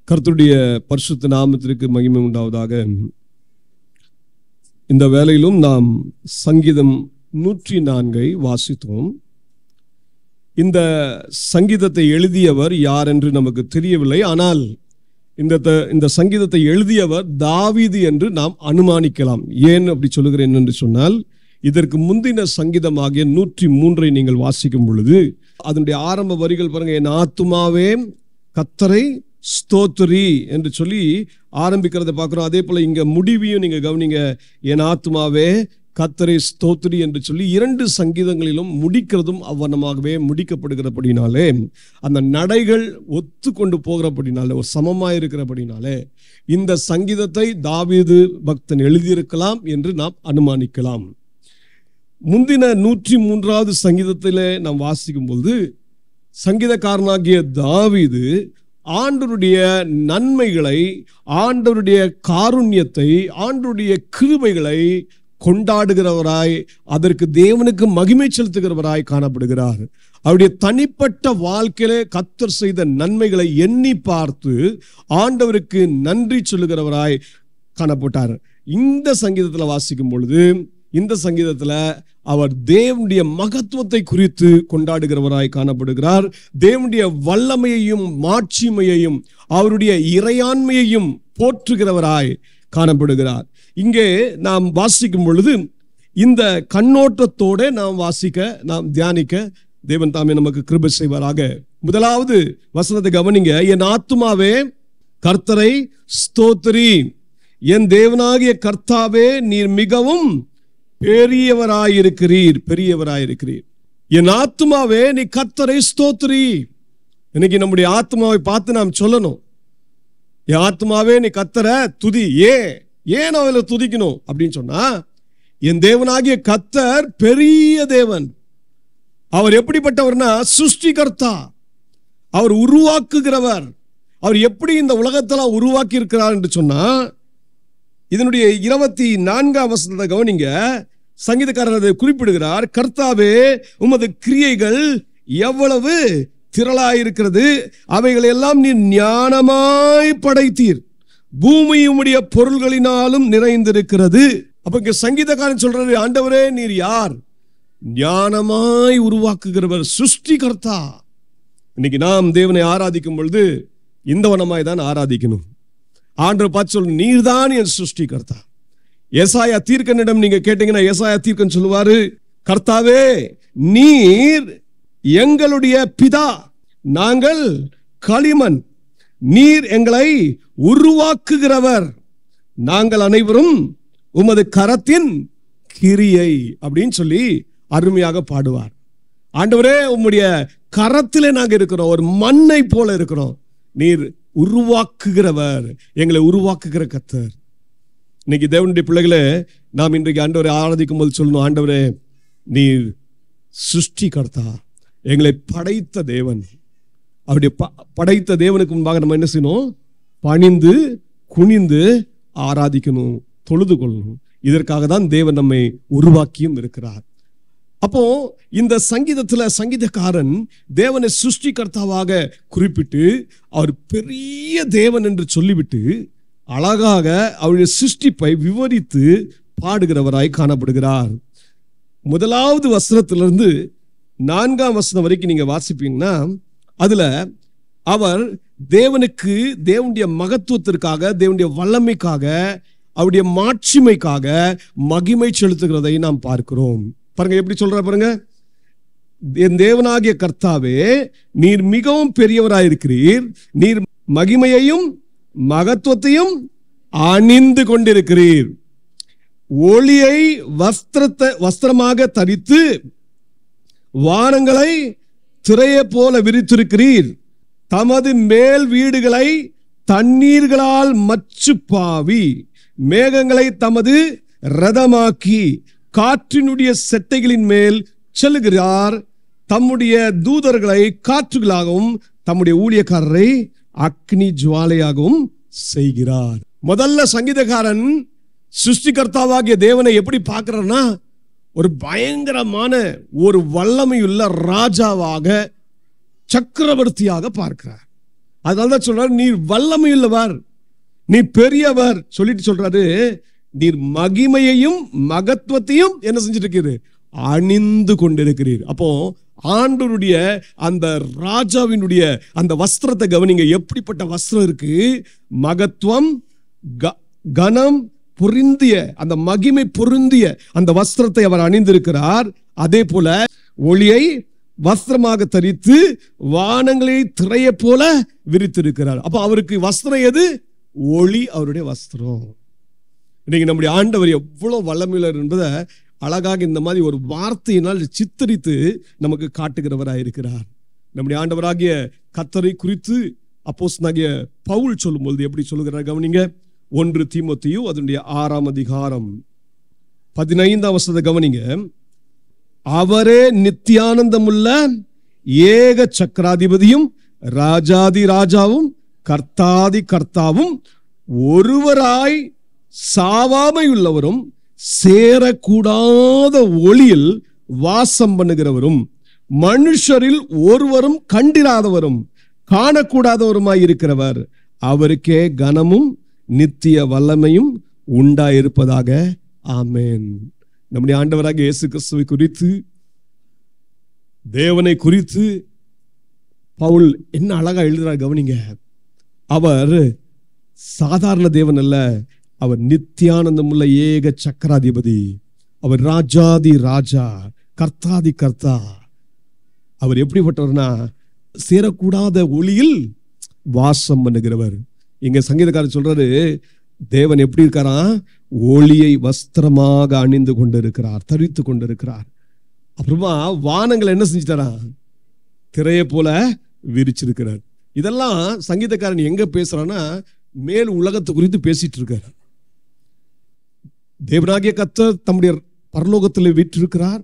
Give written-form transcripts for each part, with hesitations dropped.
கர்த்தருடைய பரிசுத்த நாமத்திற்கு மகிமை உண்டாவதாக. இந்த வேளையிலும் நாம் சங்கீதம் 104 வாசித்தோம். இந்த சங்கீதத்தை எழுதியவர் யார் என்று நமக்கு தெரியவில்லை. ஆனால் இந்த சங்கீதத்தை எழுதியவர் தாவீது என்று நாம் அனுமானிக்கலாம். ஏன் அப்படி சொல்லுகிறேன் என்று சொன்னால், இதற்கு முந்தின சங்கீதமாகிய 103 நீங்கள் வாசிக்கும் பொழுது அதனுடைய ஆரம்ப வரிகள் பாருங்க, என் ஆத்துமாவே கர்த்தரை ஸ்தோத்திரி என்று சொல்லி ஆரம்பிக்கிறத பார்க்கிறோம். அதே போல இங்க முடிவையும் நீங்க கவனிங்க, என் ஆத்துமாவே கர்த்தரை ஸ்தோத்திரி என்று சொல்லி 2 சங்கீதங்களிலும் முடிக்கிறதும் அவ்வண்ணமாகவே முடிக்கப்படுகிறபடினாலே, அந்த நடைகள் ஒத்து கொண்டு போகிறபடினாலே, ஒரு சமமாய் இருக்கிறபடினாலே இந்த சங்கீதத்தை தாவீது பக்தன் எழுதியிருக்கலாம் என்று நாம் அனுமானிக்கலாம். முந்தின 103வது சங்கீதத்திலே நாம் வாசிக்கும் பொழுது சங்கீதக்காரனாகிய தாவீது ஆண்டவருடைய நன்மைகளை, ஆண்டவருடைய காருண்யத்தை, ஆண்டவருடைய கிருபைகளை கொண்டாடுகிறவராய், அதற்கு தேவனுக்கு மகிமை செலுத்துகிறவராய் காணப்படுகிறார். அவருடைய தனிப்பட்ட வாழ்க்கையிலே கர்த்தர் செய்த நன்மைகளை எண்ணி பார்த்து ஆண்டவருக்கு நன்றி சொல்லுகிறவராய் காணப்பட்டார். இந்த சங்கீதத்தில் வாசிக்கும் பொழுது, இந்த சங்கீதத்தில் அவர் தேவனுடைய மகத்துவத்தை குறித்து கொண்டாடுகிறவராய் காணப்படுகிறார். தேவனுடைய வல்லமையையும் மாட்சிமையையும் அவருடைய இறையாண்மையையும் போற்றுகிறவராய் காணப்படுகிறார். இங்கே நாம் வாசிக்கும் பொழுது இந்த கண்ணோட்டத்தோடு நாம் தியானிக்க தேவன் தாமே நமக்கு கிருபை செய்வாராக. முதலாவது வசனத்தை கவனிங்க, என் ஆத்துமாவே கர்த்தரை ஸ்தோத்திரி, என் தேவனாகிய கர்த்தாவே நீர் மிகவும் பெரியவராயிருக்கிறீர். என் ஆத்துமாவே நீ கர்த்தரை ஸ்தோத்திரி. இன்னைக்கு நம்முடைய ஆத்மாவை பார்த்து நாம் சொல்லணும், என் ஆத்மாவே நீ கர்த்தரை துதி. ஏன் அவளை துதிக்கணும் அப்படின்னு சொன்னா, என் தேவனாகிய கர்த்தர் பெரிய தேவன். அவர் எப்படிப்பட்டவர்னா சிருஷ்டிகர்த்தா, அவர் உருவாக்குகிறவர். அவர் எப்படி இந்த உலகத்தெல்லாம் உருவாக்கி இருக்கிறார் என்று சொன்னா, இதனுடைய 24 வசனத்தை கவனிங்க, சங்கீதக்காரர் அதை குறிப்பிடுகிறார். கர்த்தாவே உமது கிரியைகள் எவ்வளவு திரளாயிருக்கிறது, அவைகளை எல்லாம் நீர் ஞானமாய் படைத்தீர், பூமி உம்முடைய பொருள்களினாலும் நிறைந்திருக்கிறது. அப்ப இங்க சங்கீதக்காரன் சொல்றாரு, ஆண்டவரே நீர் யார்? ஞானமாய் உருவாக்குகிறவர், சிருஷ்டிகர்த்தா. இன்னைக்கு நாம் தேவனை ஆராதிக்கும் பொழுது இந்த வண்ணமாய் தான் ஆராதிக்கணும். ஆண்டவர் பார்த்து சொல்லு, நீர்தான் என் சிருஷ்டிகர்த்தா. ஏசாயா தீர்க்கனிடம் நீங்க கேட்டீங்கன்னா, ஏசாயா தீர்க்கன் சொல்லுவாரு, கர்த்தாவே நீர் எங்களுடைய பிதா, நாங்கள் களிமண், நீர் எங்களை உருவாக்குகிறவர், நாங்கள் அனைவரும் உமது கரத்தின் கிரியை அப்படின்னு சொல்லி அருமையாக பாடுவார். ஆண்டவரே உம்முடைய கரத்திலே நாங்க இருக்கிறோம், ஒரு மண்ணை போல இருக்கிறோம். நீர் உருவாக்குகிறவர், எங்களை உருவாக்குகிற கர்த்தர். இன்னைக்கு தேவனுடைய பிள்ளைகளே, நாம் இன்றைக்கு ஆண்டவரை ஆராதிக்கும் போது சொல்லணும், ஆண்டவரே நீர் சிருஷ்டிகர்த்தா, எங்களை படைத்த தேவன். அவருடைய படைத்த தேவனுக்கு முன்பாக நம்ம என்ன செய்யணும்? பணிந்து குனிந்து ஆராதிக்கணும், தொழுது கொள்ளணும். இதற்காக தான் தேவன் நம்மை உருவாக்கியும் இருக்கிறார். அப்போ இந்த சங்கீதத்துல சங்கீதக்காரன் தேவனை சிருஷ்டிகர்த்தாவாக குறிப்பிட்டு, அவர் பெரிய தேவன் என்று சொல்லிவிட்டு அழகாக அவருடைய சிருஷ்டிப்பை விவரித்து பாடுகிறவராய் காணப்படுகிறார். முதலாவது வசனத்திலிருந்து 4ஆம் வசனம் வரைக்கும் நீங்க வாசிப்பீங்கன்னா, அதுல அவர் தேவனுக்கு, தேவனுடைய மகத்துவத்திற்காக, தேவனுடைய வல்லமைக்காக, அவருடைய மாட்சிமைக்காக மகிமை செலுத்துகிறதை நாம் பார்க்கிறோம். பாருங்க எப்படி சொல்ற பாருங்க, என் தேவனாகிய கர்த்தாவே நீர் மிகவும் பெரியவராயிருக்கிறீர், நீர் மகிமையையும் மகத்துவத்தையும் அணிந்து கொண்டிருக்கிறீர், ஒளியை வஸ்திரமாக தரித்து வானங்களை திரையை போல விரித்திருக்கிறீர், தமது மேல் வீடுகளை தண்ணீர்களால் மச்சு பாவி, மேகங்களை தமது ரதமாக்கி காற்றினுடைய செட்டைகளின் மேல் செல்லுகிறார், தம்முடைய தூதர்களை காற்றுகளாகவும் தம்முடைய ஊழியக்காரரை அக்னி ஜுவாலையாகவும் செய்கிறார். முதல்ல சங்கீதக்காரன் சிருஷ்டிகர்த்தாவாகிய தேவனை எப்படி பார்க்கிறார்னா, ஒரு பயங்கரமான ஒரு வல்லமையுள்ள ராஜாவாக, சக்கரவர்த்தியாக பார்க்கிறார். அதனால்தான் சொல்றாரு, நீர் வல்லமையுள்ளவர், நீ பெரியவர் சொல்லிட்டு சொல்றாரு, நீர் மகிமையையும் மகத்துவத்தையும் என்ன செஞ்சிருக்கிறீர், அணிந்து கொண்டிருக்கிறீர். அப்போ ஆண்டவருடைய அந்த ராஜாவினுடைய அந்த வஸ்திரத்தை கவனிங்க. எப்படிப்பட்ட வஸ்திரம் இருக்கு? மகத்துவம், கனம் பொருந்திய, அந்த மகிமை பொருந்திய அந்த வஸ்திரத்தை அவர் அணிந்திருக்கிறார். அதே போல ஒளியை வஸ்திரமாக தரித்து வானங்களை திரையை போல விரித்திருக்கிறார். அப்ப அவருக்கு வஸ்திரம் எது? ஒளி அவருடைய வஸ்திரம். இன்னைக்கு நம்முடைய ஆண்டவர் எவ்வளவு வல்லமையுள்ளவர் என்பதை அழகாக இந்த மாதிரி ஒரு வார்த்தையினால் சித்தரித்து நமக்கு காட்டுகிறவராயிருக்கிறார். நம்முடைய ஆண்டவராகிய கர்த்தரை குறித்து அப்போஸ்தலனாகிய பவுல் சொல்லும் பொழுது எப்படி சொல்லுகிறார் கவனிங்க. 1 தீமோத்தேயு அதனுடைய 6ஆம் அதிகாரம் 15ஆம் வசனத்தை கவனிங்க. அவரே நித்தியானந்தமுள்ள ஏக சக்கராதிபதியும் ராஜாதி ராஜாவும் கர்த்தாதி கர்த்தாவும் ஒருவராய் சாவாமையுள்ளவரும் சேரக்கூடாத ஒளியில் வாசம் பண்ணுகிறவரும் மனுஷரில் ஒருவரும் கண்டிராதவரும் காணக்கூடாதவருமாய் இருக்கிறவர், அவருக்கே கனமும் நித்திய வல்லமையும் உண்டாயிருப்பதாக. ஆமென். நம்முடைய ஆண்டவராகிய இயேசு கிறிஸ்துவை குறித்து, தேவனை குறித்து பவுல் என்ன அழகா எழுதுறார் கவனிங்க. அவர் சாதாரண தேவன் அல்ல, அவர் நித்தியானந்தமுள்ள ஏக சக்கராதிபதி, அவர் ராஜாதி ராஜா, கர்த்தாதி கர்த்தா. அவர் எப்படிப்பட்டவர்னா, சேரக்கூடாத ஒளியில் வாசம் பண்ணுகிறவர். இங்க சங்கீதக்காரர் சொல்றாரு, தேவன் எப்படி இருக்காரா? ஒளியை வஸ்திரமாக அணிந்து கொண்டிருக்கிறார், தரித்து கொண்டிருக்கிறார். அப்புறமா வானங்களை என்ன செஞ்சிட்டாரா? திரையை போல விரிச்சிருக்கிறார். இதெல்லாம் சங்கீதக்காரன் எங்க பேசுறான்னா, மேல் உலகத்தை குறித்து பேசிட்டு இருக்கார். தேவனாகிய கர்த்தர் தம்முடைய பரலோகத்தில் வீற்றிருக்கிறார்.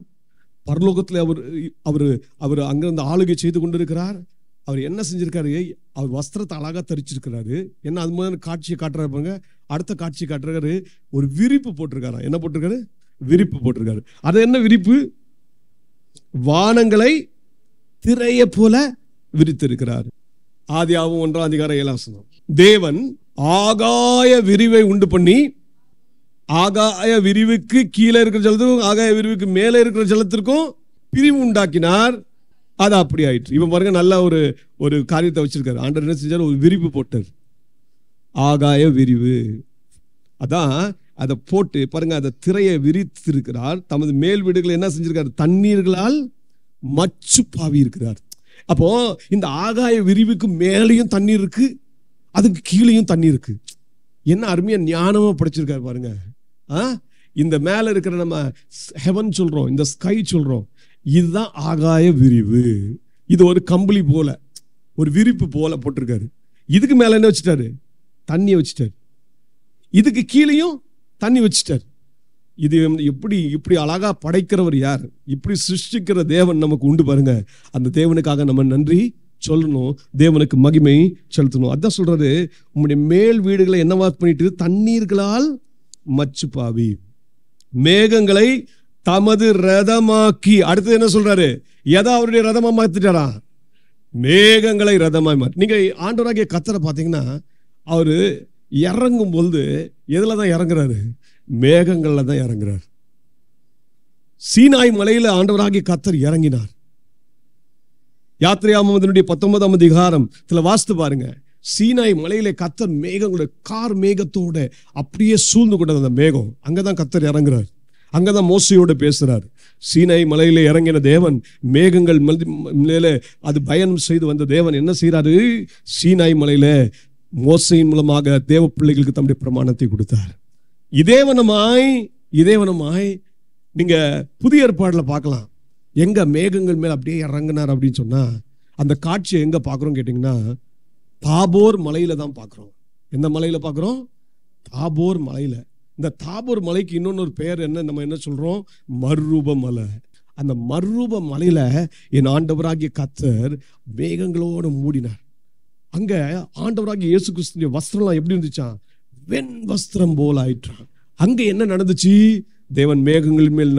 பரலோகத்தில் அவர் அவர் அவர் அங்கிருந்து ஆளுகை செய்து கொண்டிருக்கிறார். அவர் என்ன செஞ்சிருக்காரு? அவர் வஸ்திரத்தை அழகா தரிச்சிருக்கிறாரு. என்ன அது முதல்ல காட்சியை காட்டுறாரு பாருங்க. அடுத்த காட்சி காட்டுறாரு, ஒரு விரிப்பு போட்டிருக்காரா. என்ன போட்டிருக்காரு? விரிப்பு போட்டிருக்காரு. அது என்ன விரிப்பு? வானங்களை திரையை போல விரித்திருக்கிறார். ஆதியாகமம் 1ஆம் அதிகாரம் 7ஆம் வசனம். தேவன் ஆகாய விரிவை உண்டு பண்ணி, ஆகாய விரிவுக்கு கீழே இருக்கிற ஜலத்திற்கும் ஆகாய விரிவுக்கு மேலே இருக்கிற ஜலத்திற்கும் பிரிவு உண்டாக்கினார். அது அப்படி ஆயிற்று. இவன் பாருங்க, நல்ல ஒரு காரியத்தை வச்சிருக்காரு. ஆண்டவர் என்ன செஞ்சாரு? ஒரு விரிவு போட்டார், ஆகாய விரிவு. அதான் அதை போட்டு பாருங்க, அதை திரையை விரித்திருக்கிறார். தமது மேல் வீடுகளை என்ன செஞ்சிருக்காரு? தண்ணீர்களால் மச்சு பாவி இருக்கிறார். அப்போ இந்த ஆகாய விரிவுக்கு மேலேயும் தண்ணீர் இருக்கு, அதுக்கு கீழேயும் தண்ணி இருக்கு. என்ன அருமையா ஞானமா படிச்சிருக்காரு பாருங்க. இந்த மேல இருக்கிற நம்ம ஹெவன் சொல்றோம், இந்த ஸ்கை சொல்றோம், இதுதான் ஆகாய விரிவு. இது ஒரு கம்பளி போல, ஒரு விரிப்பு போல போட்டிருக்காரு. இதுக்கு மேல என்ன வச்சுட்டாரு? தண்ணியை வச்சுட்டாரு. இதுக்கு கீழேயும் தண்ணி வச்சுட்டார். இது இப்படி அழகா படைக்கிறவர் யார்? இப்படி சிருஷ்டிக்கிற தேவன் நமக்கு உண்டு பாருங்க. அந்த தேவனுக்காக நம்ம நன்றி சொல்லணும், தேவனுக்கு மகிமை செலுத்தணும். அதான் சொல்றாரு, உங்களுடைய மேல் வீடுகளை என்னவா பண்ணிட்டு? தண்ணீர்களால் மச்சு பாவி, மேகங்களை தமது ரதமாக்கி. அடுத்தது என்ன சொல்றாரு? எதை அவருடைய ரதமா மாத்திட்டாரா? மேகங்களை ரதமாய் மாற்றி. நீங்க ஆண்டவராகிய கர்த்தரை பார்த்தீங்கன்னா, அவரு இறங்கும் பொழுது எதுல தான் இறங்குறாரு? மேகங்கள்ல தான் இறங்குறார். சீனாய் மலையில ஆண்டவராகிய கர்த்தர் இறங்கினார். யாத்திரையாகமம் 19ஆம் அதிகாரம் வாசித்து பாருங்க. சீனாய் மலையில கர்த்தர் மேகங்களோட கார் மேகத்தோட அப்படியே சூழ்ந்து கொண்டது. அந்த மேகம் அங்கதான் கர்த்தர் இறங்குறார். அங்கதான் மோசையோட பேசுறார். சீனாய் மலையில இறங்கின தேவன் மேகங்கள் மேல அது பயணம் செய்து வந்த தேவன் என்ன செய்யறாரு? சீனாய் மலையில மோசையின் மூலமாக தேவ பிள்ளைகளுக்கு தம்முடைய பிரமாணத்தை கொடுத்தார். இதேவனமாய் நீங்க புதிய ஏற்பாடுல பார்க்கலாம். எங்க மேகங்கள் மேல அப்படியே இறங்கினார் அப்படின்னு சொன்னா, அந்த காட்சியை எங்க பார்க்குறோம் கேட்டீங்கன்னா, தாபோர் மலையில தான் பார்க்குறோம். எந்த மலையில பார்க்குறோம்? தாபோர் மலையில. இந்த தாபோர் மலைக்கு இன்னொன்று பெயர் என்ன? நம்ம என்ன சொல்றோம்? மறுரூப மலை. அந்த மறுரூப மலையில என் ஆண்டவராகிய கர்த்தர் மேகங்களோடு மூடினார். அங்க ஆண்டவராகிய இயேசு கிறிஸ்துவின் வஸ்திரம்லாம் எப்படி இருந்துச்சான்? வெண் வஸ்திரம் போல் ஆயிற்றான். அங்க என்ன நடந்துச்சு? தேவன் மேகங்களின் மேல்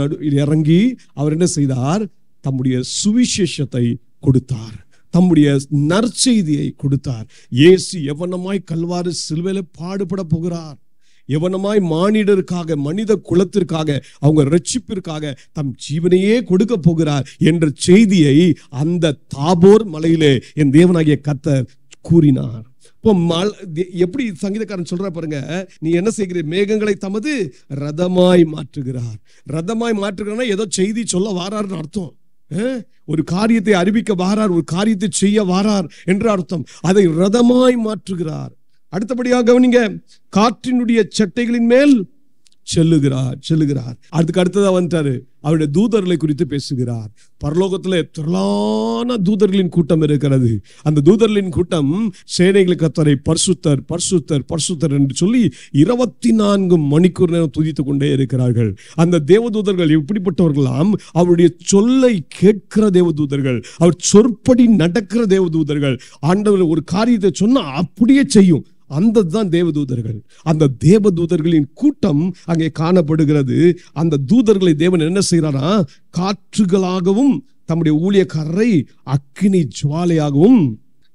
இறங்கி அவர் என்ன செய்தார்? தம்முடைய சுவிசேஷத்தை கொடுத்தார், தம்முடைய நற்செய்தியை கொடுத்தார். இயேசு எவனமாய் கல்வாரி சிலுவையில பாடுபட போகிறார், எவனமாய் மானிடருக்காக, மனித குலத்திற்காக, அவங்க ரட்சிப்பிற்காக தம் ஜீவனையே கொடுக்க போகிறார் என்ற செய்தியை அந்த தாபோர் மலையிலே என் தேவனாகிய கர்த்தர் கூறினார். எப்படி சங்கீதக்காரன் சொல்ற பாருங்க, நீ என்ன செய்கிற? மேகங்களை தமது ரதமாய் மாற்றுகிறார். ரதமாய் மாற்றுகிறார் ஏதோ செய்தி சொல்ல வாரார்னு அர்த்தம். ஒரு காரியத்தை அறிவிக்க வாரார், ஒரு காரியத்தை செய்ய வாரார் என்று அர்த்தம். அதை ரதமாய் மாற்றுகிறார். அடுத்தபடியாக கவனிங்க, காற்றினுடைய சட்டைகளின் மேல் செல்லுகிறார். அதுக்கு அடுத்ததா வந்துட்டாரு, அவருடைய தூதர்களை குறித்து பேசுகிறார். பரலோகத்துல திரளான தூதர்களின் கூட்டம் இருக்கிறது. அந்த தூதர்களின் கூட்டம் சேனைகளுக்கு கர்த்தரை பரிசுத்தர் பரிசுத்தர் பரிசுத்தர் என்று சொல்லி 24 மணிக்கூர் நேரம் துதித்துக் கொண்டே இருக்கிறார்கள். அந்த தேவதூதர்கள் எப்படிப்பட்டவர்களாம்? அவருடைய சொல்லை கேட்கிற தேவதூதர்கள், அவர் சொற்படி நடக்கிற தேவதூதர்கள். ஆண்டவர் ஒரு காரியத்தை சொன்னா அப்படியே செய்யும், அந்த தான் தேவதூதர்கள். அந்த தேவதூதர்களின் கூட்டம் அங்கே காணப்படுகிறது. அந்த தூதர்களை தேவன் என்ன செய்யறாரா? காற்றுகளாகவும் தம்முடைய ஊழியக்காரரை அக்கினி ஜுவாலையாகவும்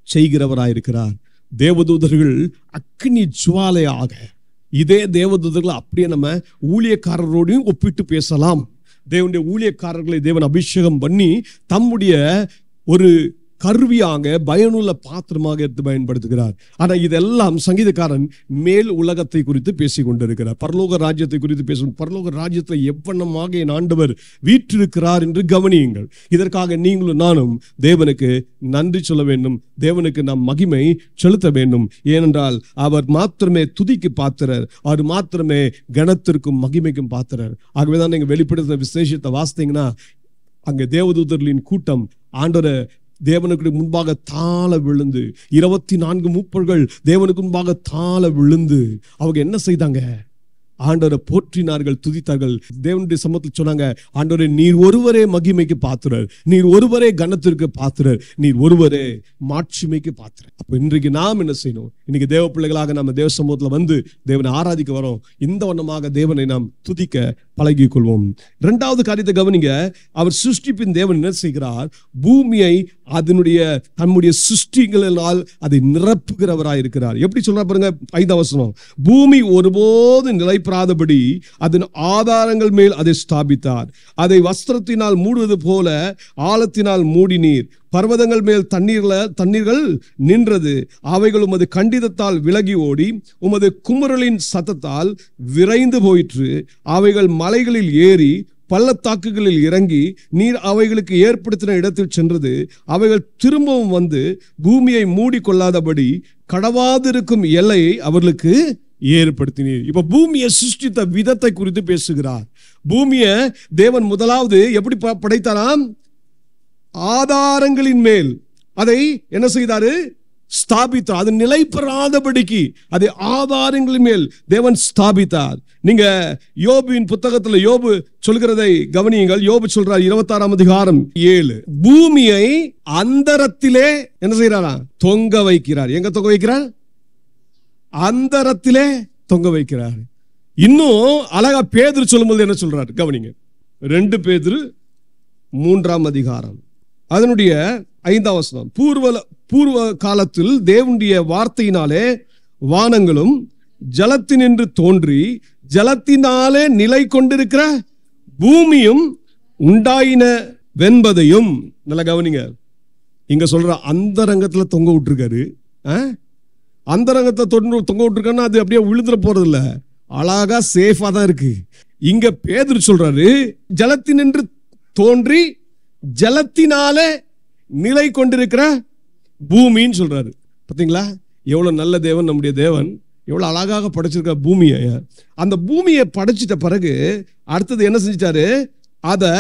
செய்கிறவராயிருக்கிறார். தேவதூதர்கள் அக்கினி ஜுவாலையாக, இதே தேவதூதர்கள் அப்படியே நம்ம ஊழியக்காரரோடையும் ஒப்பிட்டு பேசலாம். தேவனுடைய ஊழியக்காரர்களை தேவன் அபிஷேகம் பண்ணி தம்முடைய ஒரு கருவியாக, பயனுள்ள பாத்திரமாக எடுத்து பயன்படுத்துகிறார். ஆனா இதெல்லாம் சங்கீதக்காரன் மேல் உலகத்தை குறித்து பேசிக் கொண்டிருக்கிறார், பரலோக ராஜ்யத்தை குறித்து பேசும். பரலோக ராஜ்யத்தில் எவ்வண்ணமாக என் ஆண்டவர் வீற்றிருக்கிறார் என்று கவனியுங்கள். இதற்காக நீங்களும் நானும் தேவனுக்கு நன்றி சொல்ல வேண்டும், தேவனுக்கு நாம் மகிமை செலுத்த வேண்டும். ஏனென்றால் அவர் மாத்திரமே துதிக்கு பாத்திரர், அவர் மாத்திரமே கனத்திற்கும் மகிமைக்கும் பாத்திரர். ஆகவேதான் நீங்க வெளிப்படுத்தின விசேஷத்தை வாசித்தீங்கன்னா அங்கே தேவதூதர்களின் கூட்டம் ஆண்டவரை தேவனுக்கு முன்பாக தாழ விழுந்து, 24 மூப்பர்கள் தேவனுக்கு முன்பாக தாழ விழுந்து அவங்க என்ன செய்தாங்க? ஆண்டவரை போற்றினார்கள், துதித்தார்கள். தேவனுடைய சமூகத்தில் சொன்னாங்க, ஆண்டவரே நீர் ஒருவரே மகிமைக்கு பாத்திரர், நீர் ஒருவரே கனத்திற்கு பாத்திரர், நீர் ஒருவரே மாட்சிமைக்கு பாத்திரர். அப்போ இன்றைக்கு நாம் என்ன செய்யணும்? இன்னைக்கு தேவ பிள்ளைகளாக நம்ம தேவ சமூகத்தில் வந்து தேவனை ஆராதிக்க வரோம். இந்த வண்ணமாக தேவனை நாம் துதிக்க பழகிக் கொள்வோம். இரண்டாவது காரியத்தை கவனிங்க, அவர் சிருஷ்டிப்பின் தேவன் என்ன செய்கிறார்? பூமியை அதனுடைய தம்முடைய சிருஷ்டிகளினால் அதை நிரப்புகிறவராய் இருக்கிறார். எப்படி சொல்ற பாருங்க, 5ஆம் வசனம், பூமி ஒருபோது நிலைப்பெறாதபடி அதன் ஆதாரங்கள் மேல் அதை ஸ்தாபித்தார். அதை வஸ்திரத்தினால் மூடுவது போல ஆழத்தினால் மூடினீர். பர்வதங்கள் மேல் தண்ணீர்கள் நின்றது. அவைகள் உமது கண்டிதத்தால் விலகி ஓடி உமது குமுறலின் சத்தத்தால் விரைந்து போயிற்று. அவைகள் மலைகளில் ஏறி பள்ளத்தாக்குகளில் இறங்கி நீர் அவைகளுக்கு ஏற்படுத்தின இடத்தில் சென்றது. அவைகள் திரும்பவும் வந்து பூமியை மூடிக்கொள்ளாதபடி கடவாதிருக்கும் எல்லையை அவர்களுக்கு ஏற்படுத்தினீர். இப்ப பூமியை சிருஷ்டித்த விதத்தை குறித்து பேசுகிறார். பூமியை தேவன் முதலாவது எப்படி படைத்தாராம்? ஆதாரங்களின் மேல் அதை என்ன செய்தாரு? ஸ்தாபித்தார். அது நிலை பெறாதபடிக்கு அதை ஆதாரங்களின் மேல் தேவன் ஸ்தாபித்தார். நீங்க யோபுவின் புத்தகத்தில் யோபு சொல்கிறதை கவனியுங்கள். யோபு சொல்றார் 26ஆம் அதிகாரம் 7, பூமியை அந்தரத்திலே என்ன செய்யறாரா? தொங்க வைக்கிறார். எங்க தொங்க வைக்கிறார்? அந்தரத்திலே தொங்க வைக்கிறார். இன்னும் அழகா பேதுரு சொல்லும்போது என்ன சொல்றார் கவனிங்க. 2 பேதுரு 3ஆம் அதிகாரம் அதனுடைய 5ஆம் வசனம், பூர்வ காலத்தில் தேவனுடைய வார்த்தையினாலே வானங்களும் ஜலத்தினின்று தோன்றி ஜலத்தினாலே நிலை கொண்டிருக்கிற பூமியும் உண்டாயின வென்பதையும். நல்லா கவனிங்க, இங்க சொல்ற அந்தரங்கத்துல தொங்க விட்டுருக்காரு. அந்தரங்கத்தை தொங்க விட்டுருக்காருன்னா அது அப்படியே விழுந்துட போறது இல்ல, அழகா சேஃபா தான் இருக்கு. இங்க பேதுரு சொல்றாரு ஜலத்தினின்று தோன்றி ஜலத்தினாலே நிலை கொண்டிருக்கிற பூமின்னு சொல்றாரு. பார்த்தீங்களா எவ்வளவு நல்ல தேவன் நம்முடைய தேவன், எவ்வளவு அழகாக படைச்சிருக்க பூமியை. அந்த பூமியை படைச்சிட்ட பிறகு அடுத்தது என்ன செஞ்சிட்டாரு? அதை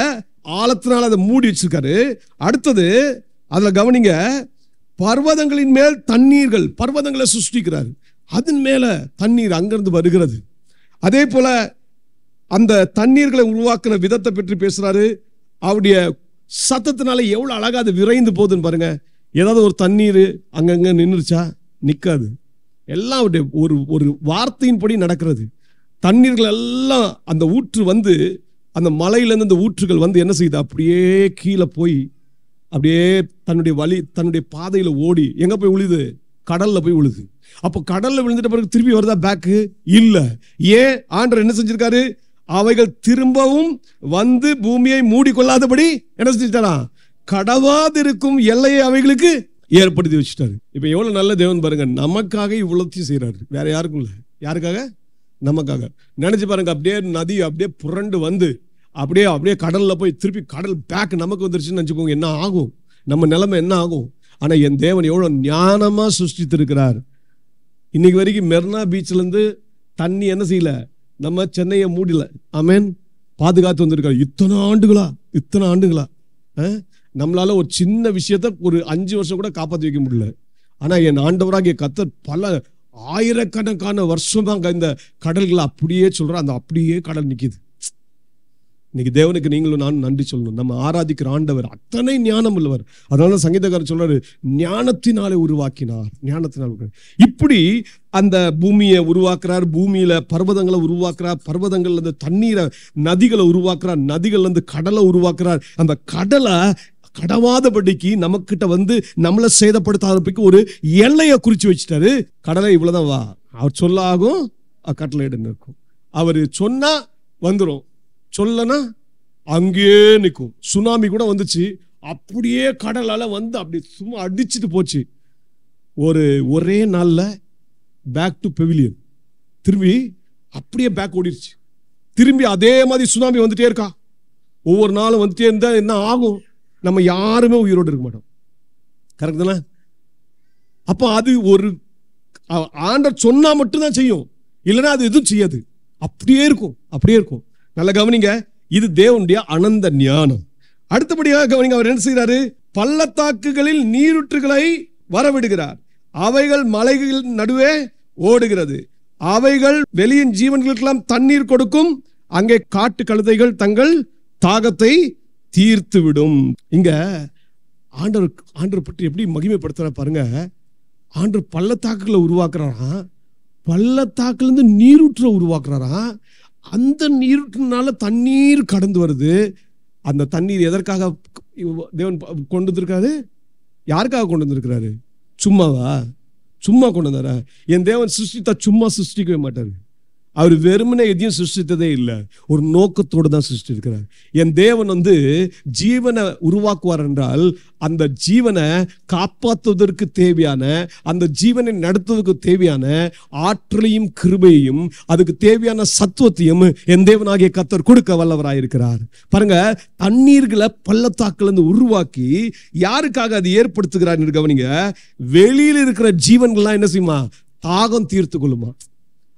ஆழத்தினால அதை மூடி வச்சிருக்காரு. அடுத்தது அதுல கவனிங்க, பர்வதங்களின் மேல் தண்ணீர்கள், பர்வதங்களை சிருஷ்டிக்கிறார். அதன் மேல தண்ணீர் அங்கிருந்து வருகிறது. அதே போல அந்த தண்ணீர்களை உருவாக்குன விதத்தை பற்றி பேசுறாரு. அவருடைய சத்தத்தினால எவ்வளவு அழகா அது விரைந்து போகுதுன்னு பாருங்க. ஏதாவது ஒரு தண்ணீர் அங்கங்க நின்றுச்சா? நிற்காது. எல்லாம் அவருடைய ஒரு ஒரு வார்த்தையின்படி நடக்கிறது. தண்ணீர்கள் எல்லாம் அந்த ஊற்று வந்து அந்த மலையிலேருந்து அந்த ஊற்றுகள் வந்து என்ன செய்யுது? அப்படியே கீழே போய் அப்படியே தன்னுடைய பாதையில் ஓடி எங்க போய் விழுது? கடல்ல போய் விழுது. அப்போ கடல்ல விழுந்துட்ட பிறகு திருப்பி வருதா பேக்கு? இல்ல. ஏன்? ஆண்டவர் என்ன செஞ்சிருக்காரு? அவைகள் திரும்பவும் வந்து பூமியை மூடிக்கொள்ளாதபடி என்ன செஞ்சிட்டாரா? கடவாதிருக்கும் எல்லையை அவைகளுக்கு ஏற்படுத்தி வச்சுட்டாரு. இப்ப எவ்வளவு நல்ல தேவன் பாருங்க. நமக்காக இவ்வளவு செய்யறாரு. வேற யாருக்கும் இல்ல. யாருக்காக? நமக்காக. நினைச்சு பாருங்க. அப்படியே நதி அப்படியே புரண்டு வந்து அப்படியே அப்படியே கடல்ல போய் திருப்பி கடல் பேக் நமக்கு வந்துருச்சுன்னு நினைச்சுக்கோங்க. என்ன ஆகும்? நம்ம நிலைமை என்ன ஆகும்? ஆனா என் தேவன் எவ்வளவு ஞானமா சிருஷ்டித்திருக்கிறார். இன்னைக்கு வரைக்கும் மெர்னா பீச்ல இருந்து தண்ணி என்ன செய்யல? நம்ம சென்னையை மூடல. ஆமேன். பாதுகாத்து வந்திருக்காரு. இத்தனை ஆண்டுகளா நம்மளால ஒரு சின்ன விஷயத்த ஒரு 5 வருஷம் கூட காப்பாற்றி வைக்க முடியல. ஆனா என் ஆண்டவராகிய கர்த்தர் பல ஆயிரக்கணக்கான வருஷமாக இந்த கடல்களை அப்படியே சொல்ற அந்த அப்படியே கடல் நிக்குது. இன்னைக்கு தேவனுக்கு நீங்களும் நான் நன்றி சொல்லணும். நம்ம ஆராதிக்கிற ஆண்டவர் அத்தனை ஞானம் உள்ளவர். அதனால சங்கீதக்காரர் சொல்றாரு, ஞானத்தினாலே உருவாக்கினார். ஞானத்தினால இப்படி அந்த பூமியை உருவாக்குறார். பூமியில பர்வதங்களை உருவாக்குறார். பர்வதங்கள்ல இருந்து தண்ணீரை நதிகளை உருவாக்குறார். நதிகள்ல இருந்து கடலை உருவாக்குறார். அந்த கடலை கடவாதபடிக்கு நமக்கிட்ட வந்து நம்மளை சேதப்படுத்தாதபடிக்கு ஒரு எல்லையை குறிச்சு வச்சுட்டாரு. கடலை இவ்வளவுதான் வா, அவர் சொல்ல ஆகும், கட்டளை இருக்கும். அவர் சொன்னா வந்துடும், சொல்லனா அங்கேயே நிற்கும். சுனாமி கூட வந்துச்சு. அப்படியே கடலால வந்து அப்படி சும்மா அடிச்சுட்டு போச்சு. ஒரே நாள்ல பேக் டு பெவிலியன். திரும்பி அப்படியே பேக் ஓடிடுச்சு. திரும்பி அதே மாதிரி சுனாமி வந்துட்டே இருக்கா. ஒவ்வொரு நாளும் வந்துட்டே இருந்தா என்ன ஆகும்? நம்ம யாருமே உயிரோடு இருக்க மாட்டோம். கரெக்ட் தானே? அப்ப அது ஒரு ஆண்டவர் சொன்னா மட்டும்தான் செய்யும், இல்லைன்னா அது எதுவும் செய்யாது. அப்படியே இருக்கும், அப்படியே இருக்கும். நல்ல கவனிங்க, இது தேவனுடைய அனந்த ஞானம். அடுத்தபடியாக கவனிங்க, அவர் என்ன செய்யறாரு? பள்ளத்தாக்குகளில் நீரூற்றுகளை வரவிடுகிறார். அவைகள் மலைகள் நடுவே ஓடுகிறது. அவைகள் வெளியின் ஜீவன்களுக்கெல்லாம் தண்ணீர் கொடுக்கும். அங்கே காட்டு கழுதைகள் தங்கள் தாகத்தை தீர்த்து விடும். இங்க ஆண்டவர் பற்றி எப்படி மகிமைப்படுத்துற பாருங்க. ஆண்டவர் பள்ளத்தாக்குகளை உருவாக்குறாரா, பள்ளத்தாக்குல இருந்து நீரூற்ற உருவாக்குறாரா. அந்த நீரூற்றினால தண்ணீர் கடந்து வருது. அந்த தண்ணீர் எதற்காக தேவன் கொண்டு வந்திருக்காரு? யாருக்காக கொண்டு வந்திருக்கிறாரு? சும்மாவா? சும்மா கொண்டு வந்தாரா? என் தேவன் சிருஷ்டித்தா சும்மா சிருஷ்டிக்கவே மாட்டாரு. அவர் வெறுமனே எதையும் சிருஷ்டித்ததே இல்லை, ஒரு நோக்கத்தோடு தான் சிருஷ்டிக்கிறார். என் தேவன் வந்து ஜீவனை உருவாக்குவார் என்றால் அந்த ஜீவனை காப்பாற்றுவதற்கு தேவையான, அந்த ஜீவனை நடத்துவதற்கு தேவையான ஆற்றலையும் கிருபையையும் அதுக்கு தேவையான சத்துவத்தையும் என் தேவனாகிய கர்த்தர் கொடுக்க வல்லவராயிருக்கிறார். பாருங்க, தண்ணீர்களை பள்ளத்தாக்கிலிருந்து உருவாக்கி யாருக்காக அது ஏற்படுத்துகிறார் கவனிங்க. வெளியில் இருக்கிற ஜீவன்கள்லாம் என்ன செய்யுமா? தாகம் தீர்த்து கொள்ளுமா.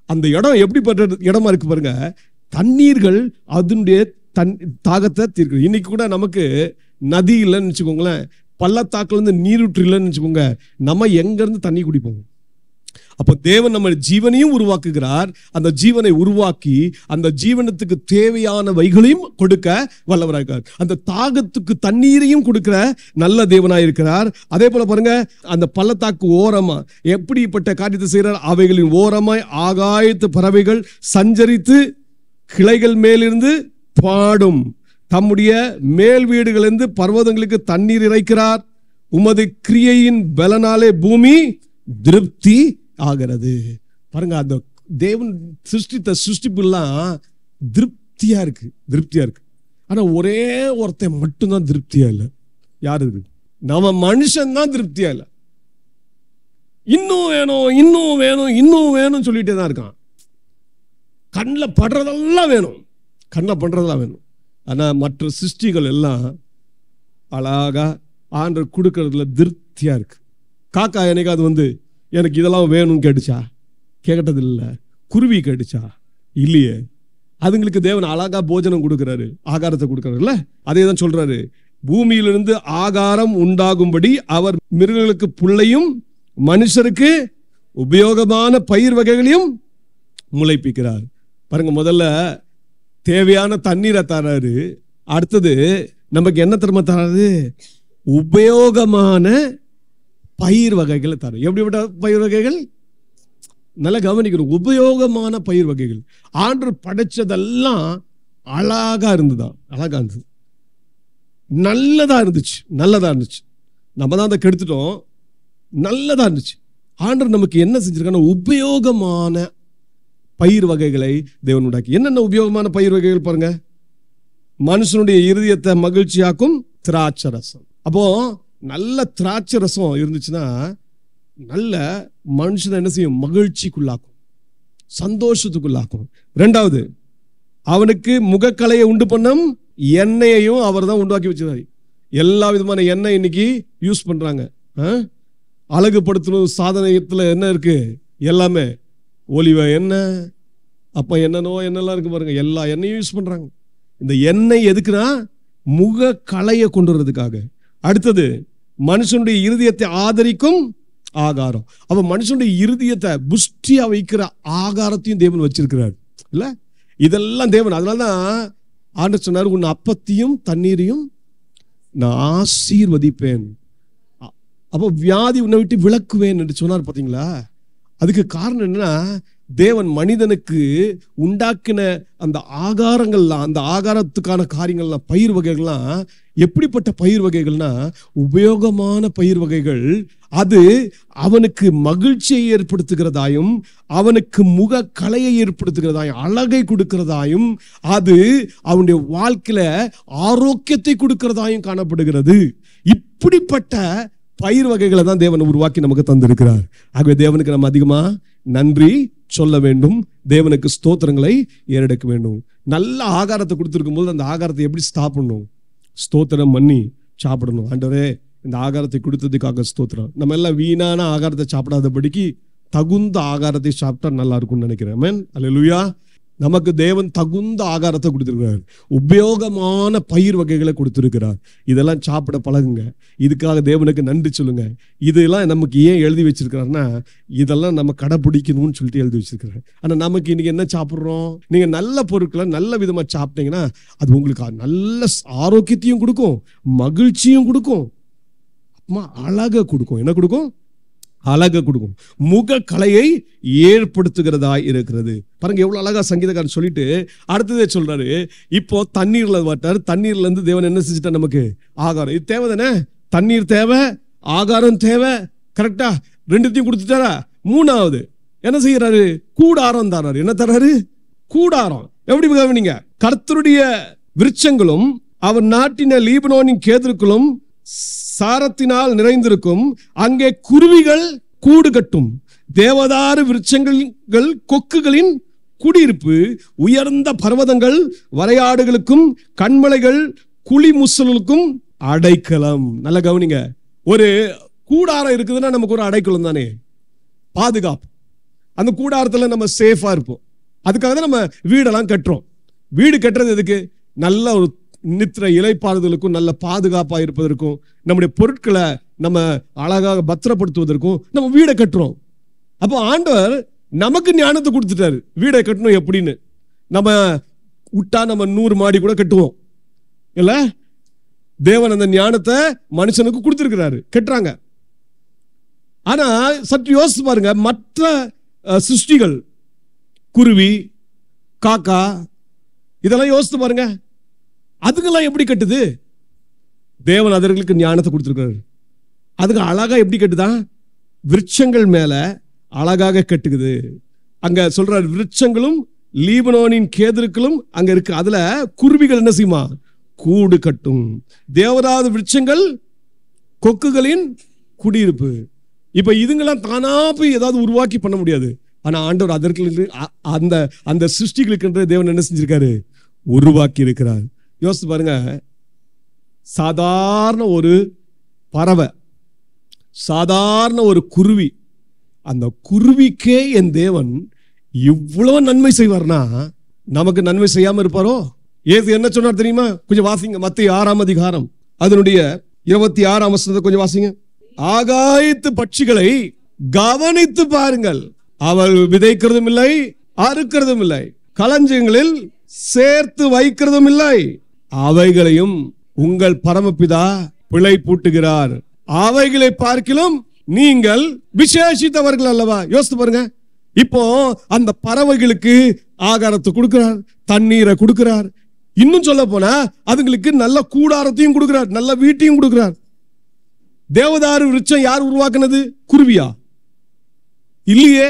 அந்த இடம் எப்படிப்பட்ட இடமா இருக்கு பாருங்க. தண்ணீர்கள் அதனுடைய தாகத்தை தீர்க்கு. இன்னைக்கு கூட நமக்கு நதி இல்லைன்னு வச்சுக்கோங்களேன், பள்ளத்தாக்குல இருந்து நீரூற்று இல்லைன்னு வச்சுக்கோங்க, நம்ம எங்க இருந்து தண்ணி குடிப்போம்? அப்போ தேவன் நம்ம ஜீவனையும் உருவாக்குகிறார். அந்த ஜீவனை உருவாக்கி அந்த ஜீவனத்துக்கு தேவையான வைகளையும் கொடுக்க வல்லவராகிறார். அந்த தாகத்துக்கு தண்ணீரையும் கொடுக்கிற நல்ல தேவனாயிருக்கிறார். அதே போல பாருங்க, அந்த பள்ளத்தாக்கு ஓரமா எப்படிப்பட்ட காரியத்தை செய்கிறார்? அவைகளின் ஓரமாய் ஆகாயத்து பறவைகள் சஞ்சரித்து கிளைகள் மேலிருந்து பாடும். தம்முடைய மேல் வீடுகளிலிருந்து பர்வதங்களுக்கு தண்ணீர் இறைக்கிறார். உமது கிரியையின் பலனாலே பூமி திருப்தி ஆகிறது. பாருங்க, அந்த தேவன் சிருஷ்டித்த சிருஷ்டிப்புலாம் திருப்தியா இருக்கு, திருப்தியா இருக்கு. ஆனா ஒரே ஒருத்தன் மட்டும்தான் திருப்தியா இல்லை. யாரு? நம்ம மனுஷன் தான் திருப்தியா இல்லை. இன்னும் வேணும், இன்னும் வேணும், இன்னும் வேணும் சொல்லிட்டே தான் இருக்கான். கண்ணில் படுறதெல்லாம் வேணும், கண்ணில் பண்றதெல்லாம் வேணும். ஆனா மற்ற சிருஷ்டிகள் எல்லாம் அழகா ஆண்டவர் கொடுக்கறதுல திருப்தியா இருக்கு. காக்கா என்னைக்காவது வந்து எனக்கு இதெல்லாம் வேணும்னு கேட்டுச்சா? கேட்டது இல்லை. குருவி கேட்டுச்சா? இல்லையே. அதுங்களுக்கு தேவன் அழகா போஜனம் கொடுக்கிறாரு, ஆகாரத்தை கொடுக்கிறாருல்ல. அதே தான் சொல்றாரு, பூமியிலிருந்து ஆகாரம் உண்டாகும்படி அவர் மிருகங்களுக்கு புல்லையும் மனுஷருக்கு உபயோகமான பயிர் வகைகளையும் முளைப்பிக்கிறார். பாருங்க, முதல்ல தேவையான தண்ணீரை தராரு. அடுத்தது நமக்கு என்ன தெரியுமா தராது? உபயோகமான பயிர் வகைகளை தரும். எப்படிப்பட்ட பயிர் வகைகள்? நல்லா கவனிக்கணும். உபயோகமான பயிர் வகைகள். ஆண்டவர் படைச்சதெல்லாம் அழகா இருந்ததா, அழகா இருந்தது, நல்லதா இருந்துச்சு, நல்லதா இருந்துச்சு. நம்ம தான் அதை கெடுத்துட்டோம். நல்லதா இருந்துச்சு. ஆண்டவர் நமக்கு என்ன செஞ்சிருக்கான? உபயோகமான பயிர் வகைகளை தேவன் உண்டாக்கி. என்னென்ன உபயோகமான பயிர் வகைகள் பாருங்க. மனுஷனுடைய இருதயத்தை மகிழ்ச்சியாக்கும் திராட்சை ரசம். அப்போ நல்ல திராட்சை ரசம் இருந்துச்சுன்னா நல்ல மனுஷனை என்ன செய்யும்? மகிழ்ச்சிக்குள்ளாக்கும், சந்தோஷத்துக்குள்ளாக்கும். ரெண்டாவது, அவனுக்கு முகக்கலையை உண்டு பண்ணும் எண்ணெயையும் அவர் தான் உண்டாக்கி வச்சிருக்காரு. எல்லா விதமான எண்ணெய் இன்னைக்கு யூஸ் பண்றாங்க. அழகுபடுத்தணும் சாதனத்துல என்ன இருக்கு? எல்லாமே ஒலிவ எண்ணெய், அப்ப என்னென்னோ என்னெல்லாம் இருக்கு பாருங்க. எல்லா எண்ணெயும் யூஸ் பண்றாங்க. இந்த எண்ணெய் எதுக்குன்னா முக கலையை கொண்டு வர்றதுக்காக. அடுத்தது, மனுஷனுடைய இருதயத்தை ஆதரிக்கும் ஆகாரம். அப்ப மனுஷனுடைய இருதயத்தை புஷ்டியா வைக்கிற ஆகாரத்தையும் தேவன் வச்சிருக்கிறார் இல்ல? இதெல்லாம் தேவன். அதனாலதான் ஆண்டவர் சொன்னார், உன் அப்பத்தையும் தண்ணீரையும் நான் ஆசீர்வதிப்பேன். அப்போ வியாதி உன்னை விட்டு விலக்குவேன் என்று சொன்னார். பார்த்தீங்களா? அதுக்கு காரணம் என்னன்னா, தேவன் மனிதனுக்கு உண்டாக்கின அந்த ஆகாரங்கள்லாம், அந்த ஆகாரத்துக்கான காரியங்கள்லாம், பயிர் வகைகள்லாம் எப்படிப்பட்ட பயிர் வகைகள்னா உபயோகமான பயிர் வகைகள். அது அவனுக்கு மகிழ்ச்சியை ஏற்படுத்துகிறதாயும், அவனுக்கு முக கலையை ஏற்படுத்துகிறதாயும், அழகை கொடுக்கிறதாயும், அது அவனுடைய வாழ்க்கையில ஆரோக்கியத்தை கொடுக்கிறதாயும் காணப்படுகிறது. இப்படிப்பட்ட பயிர் வகைகளை தான் தேவன் உருவாக்கி நமக்கு தந்திருக்கிறார். ஆகவே தேவனுக்கு நம்ம அதிகமா நன்றி சொல்ல வேண்டும். தேவனுக்கு ஸ்தோத்திரங்களை ஏறெடுக்க வேண்டும். நல்ல ஆகாரத்தை கொடுத்திருக்கும் போது அந்த ஆகாரத்தை எப்படி சாப்பிடணும்? ஸ்தோத்திரம் பண்ணி சாப்பிடணும். ஆண்டவரே, இந்த ஆகாரத்தை கொடுத்ததுக்காக ஸ்தோத்திரம். நம்ம எல்லாம் வீணான ஆகாரத்தை சாப்பிடாதபடிக்கு தகுந்த ஆகாரத்தை சாப்பிட்டா நல்லா இருக்கும்னு நினைக்கிறேன். ஆமென், அல்லேலூயா. நமக்கு தேவன் தகுந்த ஆகாரத்தை கொடுத்திருக்கிறார். உபயோகமான பயிர் வகைகளை கொடுத்திருக்கிறார். இதெல்லாம் சாப்பிட பழகுங்க. இதுக்காக தேவனுக்கு நன்றி சொல்லுங்க. இதெல்லாம் நமக்கு ஏன் எழுதி வச்சிருக்கிறாருன்னா, இதெல்லாம் நம்ம கடைபிடிக்கணும்னு சொல்லிட்டு எழுதி வச்சிருக்கிறாரு. ஆனா நமக்கு இன்னைக்கு என்ன சாப்பிட்றோம்? நீங்க நல்ல பொருட்களை நல்ல விதமா சாப்பிட்டீங்கன்னா அது உங்களுக்கு நல்ல ஆரோக்கியத்தையும் கொடுக்கும், மகிழ்ச்சியும் கொடுக்கும், அழகை கொடுக்கும். என்ன கொடுக்கும்? அழகை கொடுக்கும். முக கலையை ஏற்படுத்துகிறதா இருக்கிறது. பாருங்க எவ்வளவு அழகா சங்கீதக்காரன் சொல்லிட்டு அடுத்ததே சொல்றாரு. இப்போ தண்ணீர்ல வாட்டாரு. தண்ணீர்ல இருந்து தேவன் என்ன செஞ்சுட்டா? நமக்கு ஆகாரம். இது தேவை தானே? தண்ணீர் தேவை, ஆகாரம் தேவை. கரெக்டா? ரெண்டுத்தையும் கொடுத்துட்டாரா? மூணாவது என்ன செய்யறாரு? கூடாரம் தராரு. என்ன தராரு? கூடாரம். எப்படி கவனிங்க. கர்த்தருடைய விருட்சங்களும் அவர் நாட்டின லீபனோனின் கேதுருக்களும் சாரத்தினால் நிறைந்திருக்கும். அங்கே குருவிகள் கூடு கட்டும். தேவதாரு விருட்சங்கள் கொக்குகளின் குடியிருப்பு. உயர்ந்த பர்வதங்கள் வரையாடுகளுக்கும் கண்மலைகள் குழி முசலுக்கும் அடைக்கலம். நல்ல கவனிங்க. ஒரு கூடாரம் இருக்குதுன்னா நமக்கு ஒரு அடைக்கலம் தானே, பாதுகாப்பு. அந்த கூடாரத்துல நம்ம சேஃபா இருப்போம். அதுக்காக தான் நம்ம வீடெல்லாம் கட்டுறோம். வீடு கட்டுறது எதுக்கு? நல்ல ஒரு நித்திர இலைப்பாறுதலுக்கும், நல்ல பாதுகாப்பா இருப்பதற்கும், நம்முடைய பொருட்களை நம்ம அழகாக பத்திரப்படுத்துவதற்கும் நம்ம வீடை கட்டுறோம். அப்போ ஆண்டவர் நமக்கு ஞானத்தை கொடுத்துட்டாரு வீடை கட்டணும் எப்படின்னு. நம்ம விட்டா நம்ம 100 மாடி கூட கட்டுவோம் இல்ல? தேவன் அந்த ஞானத்தை மனுஷனுக்கு கொடுத்திருக்கிறாரு, கட்டுறாங்க. ஆனா சற்று யோசிச்சு பாருங்க, மற்ற சிருஷ்டிகள், குருவி, காக்கா, இதெல்லாம் யோசித்து பாருங்க, அதுக்கெல்லாம் எப்படி கட்டுது? தேவன் அதற்கு ஞானத்தை கொடுத்திருக்கிறாரு. அதுக்கு அழகா எப்படி கட்டுதா? விருட்சங்கள் மேல அழகாக கட்டுக்குது. அங்க சொல்றாரு, விருட்சங்களும் லீபனோனின் கேதுருக்களும் அங்க இருக்கு. அதுல குருவிகள் என்ன செய்யுமா? கூடு கட்டும். தேவதாரு விருட்சங்கள் கொக்குகளின் குடியிருப்பு. இப்ப இதுங்கெல்லாம் தானா போய் ஏதாவது உருவாக்கி பண்ண முடியாது. ஆனா ஆண்டவர் அதற்கு அந்த சிருஷ்டிகளுக்கு தேவன் என்ன செஞ்சிருக்காரு? உருவாக்கி இருக்கிறார். யோசித்து பாருங்க, சாதாரண ஒரு பறவை, சாதாரண ஒரு குருவி, அந்த குருவிக்கே என் தேவன் இவ்வளவு நன்மை செய்வார்னா நமக்கு நன்மை செய்யாம இருப்பாரோ? ஏசு என்ன சொன்னார் தெரியுமா? கொஞ்சம் வாசிங்க. மத்தேயு 6ஆம் அதிகாரம் அதனுடைய 26ஆம் வசனத்தை கொஞ்சம் வாசிங்க. ஆகாயத்து பட்சிகளை கவனித்து பாருங்கள், அவள் விதைக்கிறதும் இல்லை, அறுக்கிறதும் இல்லை, களஞ்சியங்களில் சேர்த்து வைக்கிறதும் இல்லை, அவைகளையும் உங்கள் பரமபிதா பிழை பூட்டுகிறார். அவைகளை பார்க்கிலும் நீங்கள் விசேஷித்தவர்கள் அல்லவா? யோசித்து பாருங்க. இப்போ அந்த பறவைகளுக்கு ஆகாரத்தை கொடுக்கிறார், தண்ணீரை கொடுக்கிறார், இன்னும் சொல்ல போனா அதுங்களுக்கு நல்ல கூடாரத்தையும் கொடுக்கிறார், நல்ல வீட்டையும் கொடுக்கிறார். தேவதாரு விருட்சம் யார் உருவாக்குனது? குருவியா? இல்லையே.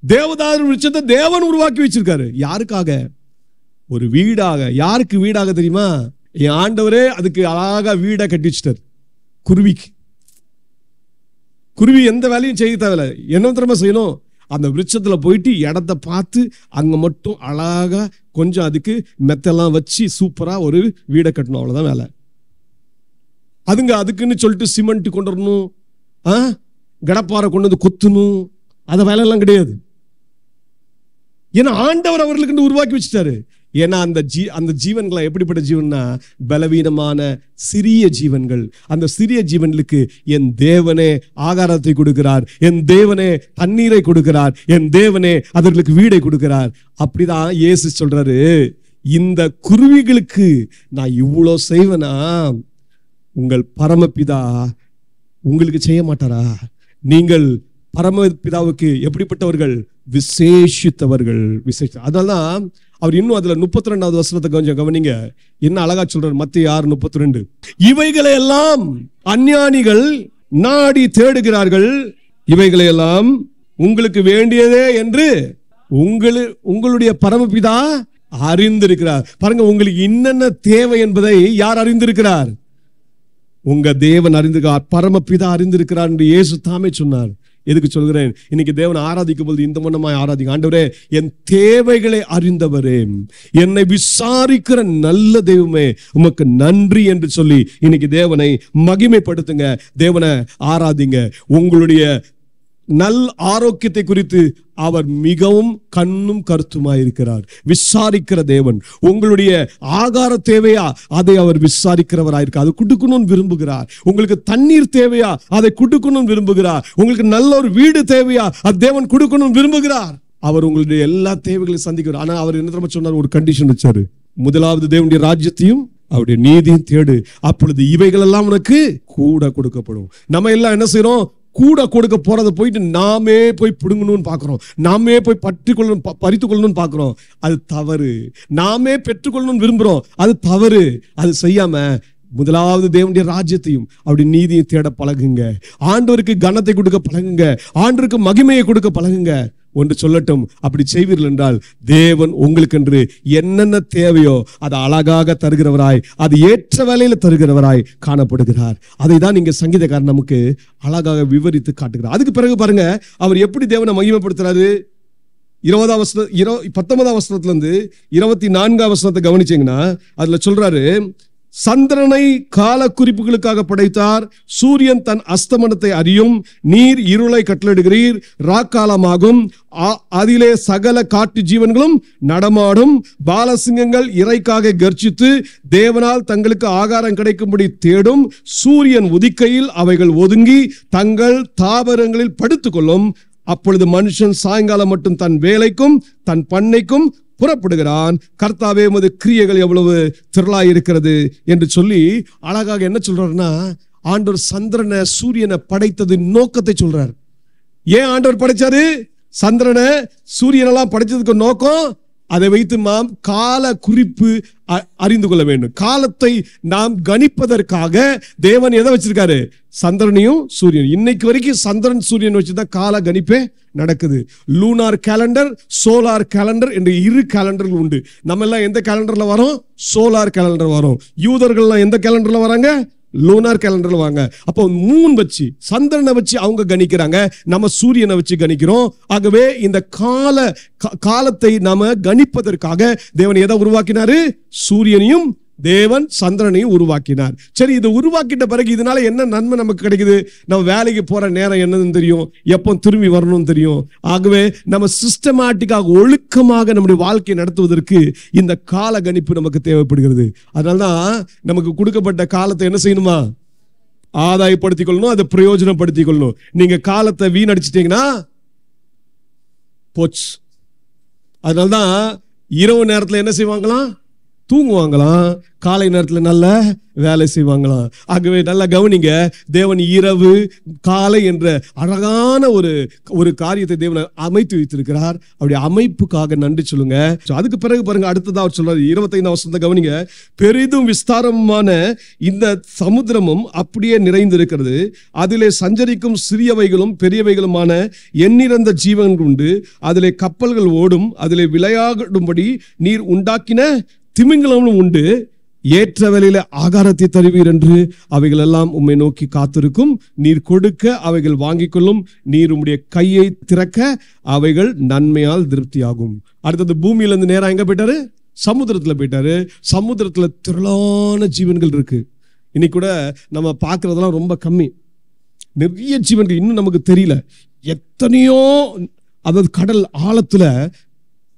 தேவதாரு விருட்சத்தை தேவன் உருவாக்கி வச்சிருக்காரு. யாருக்காக? ஒரு வீடாக. யாருக்கு வீடாக தெரியுமா? என் ஆண்டவரே அதுக்கு அழகா வீடை கட்டி வச்சிட்டார் குருவிக்கு. குருவி எந்த வேலையும் செய்ய தேவையில்லை. என்ன தெரியுமா செய்யணும்? அந்த விருட்சத்துல போயிட்டு இடத்த பார்த்து அங்க மட்டும் அழகா கொஞ்சம் அதுக்கு மெத்தெல்லாம் வச்சு சூப்பரா ஒரு வீடை கட்டணும். அவ்வளவுதான் வேலை. அதுங்க அதுக்குன்னு சொல்லிட்டு சிமெண்ட் கொண்டு வரணும், கடப்பாறை கொண்டு வந்து கொத்தணும், அந்த வேலையெல்லாம் கிடையாது. ஏன்னா ஆண்டவர் அவர்களுக்கு உருவாக்கி வச்சுட்டாரு. ஏன்னா அந்த ஜீவன்களை எப்படிப்பட்ட ஜீவன்னா பலவீனமான சிறிய ஜீவன்கள். அந்த சிறிய ஜீவன்களுக்கு என் தேவனே ஆகாரத்தை கொடுக்கிறார், என் தேவனே தண்ணீரை கொடுக்கிறார், என் தேவனே அவர்களுக்கு வீடை கொடுக்கிறார். அப்படிதான் இயேசு சொல்றாரு, இந்த குருவிகளுக்கு நான் இவ்வளோ செய்வேனா உங்கள் பரமபிதா உங்களுக்கு செய்ய மாட்டாரா? நீங்கள் பரமபிதாவுக்கு எப்படிப்பட்டவர்கள்? விசேஷித்தவர்கள். அதனால்தான் அவர் இன்னும் அதுல 32வது வசனத்தை கொஞ்சம் கவனிங்க. என்ன அழகா சொல்றாரு மத்தேயு 6:32. இவைகளை எல்லாம் அஞ்ஞானிகள் நாடி தேடுகிறார்கள், இவைகளை எல்லாம் உங்களுக்கு வேண்டியதே என்று உங்களுடைய பரமபிதா அறிந்திருக்கிறார். பாருங்க, உங்களுக்கு என்னென்ன தேவை என்பதை யார் அறிந்திருக்கிறார்? உங்க தேவன் அறிந்திருக்கிறார், பரமபிதா அறிந்திருக்கிறார் என்று இயேசு தாமே சொன்னார். எதுக்கு சொல்கிறேன்? இன்னைக்கு தேவனை ஆராதிக்கும் போது இந்த மன்னமாய் ஆராதிங்க. ஆண்டவரே, என் தேவைகளை அறிந்தவரே, என்னை விசாரிக்கிற நல்ல தெய்வமே, உமக்கு நன்றி என்று சொல்லி இன்னைக்கு தேவனை மகிமைப்படுத்துங்க, தேவனை ஆராதிங்க. உங்களுடைய நல் ஆரோக்கியத்தை குறித்து அவர் மிகவும் கண்ணும் கருத்துமாயிருக்கிறார். விசாரிக்கிற தேவன். உங்களுடைய ஆகார தேவையா, அதை அவர் விசாரிக்கிறவராயிருக்கார், அதை கொடுக்கணும்னு விரும்புகிறார். உங்களுக்கு தண்ணீர் தேவையா, அதை கொடுக்கணும்னு விரும்புகிறார். உங்களுக்கு நல்ல ஒரு வீடு தேவையா, அது தேவன் கொடுக்கணும்னு விரும்புகிறார். அவர் உங்களுடைய எல்லா தேவைகளையும் சந்திக்கிறார். ஆனா அவர் என்ன தெரியுமா சொன்னார்? ஒரு கண்டிஷன் வச்சாரு. முதலாவது தேவனுடைய ராஜ்யத்தையும் அவருடைய நீதியும் தேடு, அப்பொழுது இவைகள் எல்லாம் உனக்கு கூட கொடுக்கப்படும். நம்ம எல்லாம் என்ன செய்யறோம்? கூட கொடுக்க போறதை போயிட்டு நாமே போய் பிடுங்கணும்னு பாக்குறோம், நாமே போய் பறித்து கொள்ளணும்னு பாக்குறோம். அது தவறு. நாமே பெற்றுக்கொள்ளணும்னு விரும்புறோம், அது தவறு. அது செய்யாம முதலாவது தேவனுடைய ராஜ்யத்தையும் அவருடைய நீதியை தேட பழகுங்க. ஆண்டவருக்கு கனத்தை கொடுக்க பழகுங்க, ஆண்டவருக்கு மகிமையை கொடுக்க பழகுங்க. ஒன்று சொல்லட்டும், அப்படி செய்வீர்கள் என்றால் தேவன் உங்களுக்கு என்று என்னென்ன தேவையோ அதை அழகாக தருகிறவராய், அது ஏற்ற வேலையில தருகிறவராய் காணப்படுகிறார். அதை தான் இங்க சங்கீதக்காரன் நமக்கு அழகாக விவரித்து காட்டுகிறார். அதுக்கு பிறகு பாருங்க, அவர் எப்படி தேவனை மகிமைப்படுத்துறாரு. 19ஆம் வசனத்துல இருந்து 24ஆம் வசனத்தை கவனிச்சீங்கன்னா அதுல சொல்றாரு, சந்திரனை கால குறிப்புகளுக்காக படைத்தார், சூரியன் தன் அஸ்தமனத்தை அறியும், நீர் இருளை கட்டளிடுகிறீர், ராக்காலமாகும், அதிலே சகல காட்டு ஜீவன்களும் நடமாடும், பாலசிங்கங்கள் இறைக்காக கர்ஜித்து தேவனால் தங்களுக்கு ஆகாரம் கிடைக்கும்படி தேடும், சூரியன் உதிக்கையில் அவைகள் ஒதுங்கி தங்கள் தாவரங்களில் படுத்துக்கொள்ளும், அப்பொழுது மனுஷன் சாயங்காலம் மட்டும் தன் வேலைக்கும் தன் பண்ணைக்கும் புறப்படுகிறான், கர்த்தாவே உமது கிரியைகள் எவ்வளவு திரளாய் இருக்கிறது என்று சொல்லி அழகாக என்ன சொல்றாருன்னா, ஆண்டவர் சந்திரனை சூரியனை படைத்ததின் நோக்கத்தை சொல்றார். ஏன் ஆண்டவர் படைச்சாரு? சந்திரனை சூரியனெல்லாம் படைச்சதுக்கு நோக்கம், அதை வைத்து நாம் கால குறிப்பு அறிந்து கொள்ள வேண்டும். காலத்தை நாம் கணிப்பதற்காக தேவன் எதை வச்சிருக்காரு? சந்திரனையும் சூரியன். இன்னைக்கு வரைக்கும் சந்திரன் சூரியன் வச்சுதான் கால கணிப்பே நடக்குது. லூனார் கேலண்டர், சோலார் கேலண்டர் என்று 2 கேலண்டர்கள் உண்டு. நம்ம எல்லாம் எந்த கேலண்டர்ல வரோம்? சோலார் கேலண்டர் வரோம். யூதர்கள்லாம் எந்த கேலண்டர்ல வராங்க? லூனார் கேலண்டர்ல வாங்க. அப்போ மூன் வச்சு சந்திரனை வச்சு அவங்க கணிக்கிறாங்க, நம்ம சூரியனை வச்சு கணிக்கிறோம். ஆகவே இந்த காலத்தை நாம கணிப்பதற்காக தேவன் எதை உருவாக்கினாரு? சூரியனையும் தேவன் சந்திரனையும் உருவாக்கினார். சரி, இது உருவாக்கிட்ட பிறகு இதனால என்ன நன்மை நமக்கு கிடைக்குது? நம்ம வேலைக்கு போற நேரம் என்னன்னு தெரியும், எப்போ திரும்பி வரணும்னு தெரியும். ஆகவே நம்ம சிஸ்டமேட்டிக்காக ஒழுக்கமாக நம்முடைய வாழ்க்கையை நடத்துவதற்கு இந்த கால கணிப்பு நமக்கு தேவைப்படுகிறது. அதனால்தான் நமக்கு கொடுக்கப்பட்ட காலத்தை என்ன செய்யணுமா? ஆதாயப்படுத்திக் கொள்ளணும், அதை பிரயோஜனப்படுத்திக் கொள்ளணும். நீங்க காலத்தை வீணடிச்சிட்டீங்கன்னா போச்சு. அதனால்தான் இரவு நேரத்தில் என்ன செய்வாங்களாம்? தூங்குவாங்களாம், காலை நேரத்தில் நல்ல வேலை செய்வாங்களாம். ஆகவே நல்லா கவனிங்க, தேவன் இரவு காலை என்ற அழகான ஒரு காரியத்தை தேவன் அமைத்து வைத்திருக்கிறார். அவருடைய அமைப்புக்காக நன்றி சொல்லுங்க. அதுக்கு பிறகு பாருங்க, அடுத்ததாக அவர் சொல்றாரு 25ஆம் வசனத்தை கவனிங்க. பெரிதும் விஸ்தாரமான இந்த சமுத்திரமும் அப்படியே நிறைந்திருக்கிறது, அதிலே சஞ்சரிக்கும் சிறியவைகளும் பெரியவைகளுமான எண்ணிறந்த ஜீவன்கள் உண்டு, அதிலே கப்பல்கள் ஓடும், அதிலே விளையாடும்படி நீர் உண்டாக்கின திமிங்கலமும் உண்டு, ஏற்ற வேளையில ஆகாரத்தை தருவீர் என்று அவைகள் எல்லாம் உம்மை நோக்கி காத்திருக்கும், நீர் கொடுக்க அவைகள் வாங்கிக் கொள்ளும், நீர் உம்முடைய கையை திறக்க அவைகள் நன்மையால் திருப்தியாகும். அடுத்தது பூமியிலிருந்து நேரா எங்க போயிட்டாரு? சமுத்திரத்துல போயிட்டாரு. சமுத்திரத்துல திரளான ஜீவன்கள் இருக்கு. இன்னைக்கு கூட நம்ம பார்க்கறதெல்லாம் ரொம்ப கம்மி. நிறைய ஜீவன்கள் இன்னும் நமக்கு தெரியல. எத்தனையோ, அதாவது கடல் ஆழத்துல